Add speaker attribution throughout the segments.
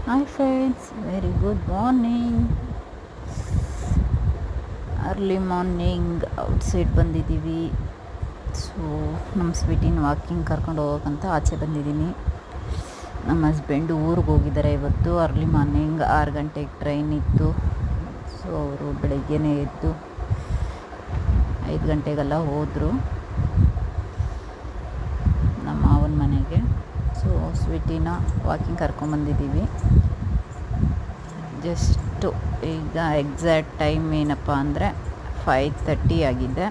Speaker 1: Hi friends, very good morning. Early morning outside ಬಂದಿದ್ದೀವಿ. So ನಮ್ಮ ಸ್ವೀಟಿನ walking ಕರ್ಕೊಂಡು ಹೋಗೋಕ್ಕಂತ ಆಚೆ ಬಂದಿದ್ದೀನಿ. ನಮ್ಮ ಹಸ್ಬೆಂಡು ಊರಿಗೆ ಹೋಗಿದ್ದಾರೆ ಇವತ್ತು. ಅರ್ಲಿ ಮಾರ್ನಿಂಗ್ 6 ಗಂಟೆಗೆ ಟ್ರೈನ್ ಇತ್ತು. ಸೊ ಅವರು ಬೆಳಗ್ಗೆನೇ ಎದ್ದು 5 ಗಂಟೆಗೆಲ್ಲ ಹೋದರು ನಮ್ಮ ಮಾವನ ಮನೆಗೆ. ಸೊ ಸ್ವೀಟಿನ ವಾಕಿಂಗ್ ಕರ್ಕೊಂಬಂದಿದ್ದೀವಿ. ಜಸ್ಟು ಈಗ ಎಕ್ಸಾಕ್ಟ್ ಟೈಮ್ ಏನಪ್ಪ ಅಂದರೆ 5:30 ಆಗಿದೆ.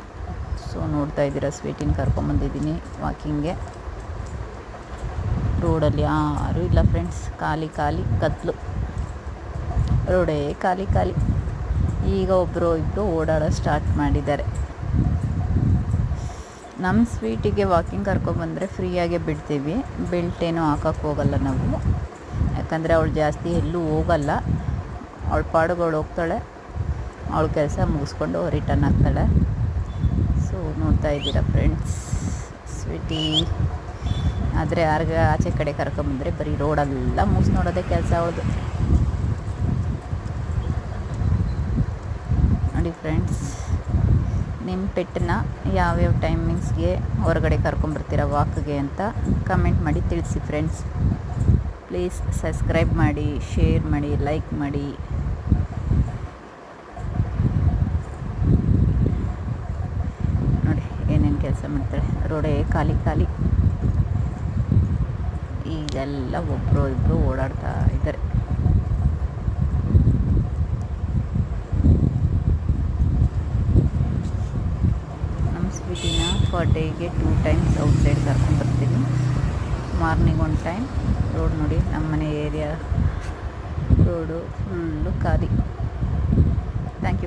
Speaker 1: ಸೊ ನೋಡ್ತಾ ಇದ್ದೀರಾ, ಸ್ವೀಟಿನ ಕರ್ಕೊಂಬಂದಿದ್ದೀನಿ ವಾಕಿಂಗ್ಗೆ. ರೋಡಲ್ಲಿ ಯಾರೂ ಇಲ್ಲ ಫ್ರೆಂಡ್ಸ್, ಖಾಲಿ ಕತ್ಲು, ರೋಡೇ ಖಾಲಿ. ಈಗ ಒಬ್ಬರು ಇಬ್ಬರು ಓಡಾಡೋ ಸ್ಟಾರ್ಟ್ ಮಾಡಿದ್ದಾರೆ. ನಮ್ಮ ಸ್ವೀಟಿಗೆ ವಾಕಿಂಗ್ ಕರ್ಕೊಬಂದರೆ ಫ್ರೀಯಾಗೆ ಬಿಡ್ತೀವಿ. ಬೆಲ್ಟ್ ಏನೂ ಹಾಕೋಕ್ಕೆ ಹೋಗಲ್ಲ ನಾವು, ಯಾಕಂದರೆ ಅವಳು ಜಾಸ್ತಿ ಎಲ್ಲೂ ಹೋಗಲ್ಲ. ಅವಳ ಪಾಡುಗಳು ಹೋಗ್ತಾಳೆ, ಅವಳ ಕೆಲಸ ಮುಗಿಸ್ಕೊಂಡು ರಿಟರ್ನ್ ಆಗ್ತಾಳೆ. ಸೊ ನೋಡ್ತಾ ಇದ್ದೀರಾ ಫ್ರೆಂಡ್ಸ್, ಸ್ವೀಟಿ ಆದರೆ ಯಾರಿಗೆ ಆಚೆ ಕಡೆ ಕರ್ಕೊಂಬಂದರೆ ಬರೀ ರೋಡೆಲ್ಲ ಮೂಸಿ ನೋಡೋದೇ ಕೆಲಸ ಅವಳದು. ನೋಡಿ ಫ್ರೆಂಡ್ಸ್, ನಿಮ್ಮ ಪೆಟ್ಟನ್ನ ಯಾವ್ಯಾವ ಟೈಮಿಂಗ್ಸ್ಗೆ ಹೊರಗಡೆ ಕರ್ಕೊಂಬರ್ತೀರ ವಾಕ್ಗೆ ಅಂತ ಕಮೆಂಟ್ ಮಾಡಿ ತಿಳಿಸಿ ಫ್ರೆಂಡ್ಸ್. ಪ್ಲೀಸ್ ಸಬ್ಸ್ಕ್ರೈಬ್ ಮಾಡಿ, ಶೇರ್ ಮಾಡಿ, ಲೈಕ್ ಮಾಡಿ. ನೋಡಿ ಏನೇನು ಕೆಲಸ ಮಾಡ್ತಾಳೆ, ರೋಡೇ ಖಾಲಿ. ಈಗೆಲ್ಲ ಒಬ್ಬರು ಇಬ್ಬರು ಓಡಾಡ್ತಾ ಇದ್ದಾರೆ. ನಮ್ಮ ಸ್ವೀಟಿನ ಪರ್ ಡೇಗೆ 2 ಟೈಮ್ಸ್ ಔಟ್ಸೈಡ್ ಕರ್ಕೊಂಡ್ಬರ್ತೀನಿ. Morning 1 time. ರೋಡ್ ನೋಡಿ, ನಮ್ಮ ಮನೆ ಏರಿಯಾ ರೋಡು ಫುಲ್ಲು ಖಾಲಿ. Thank you.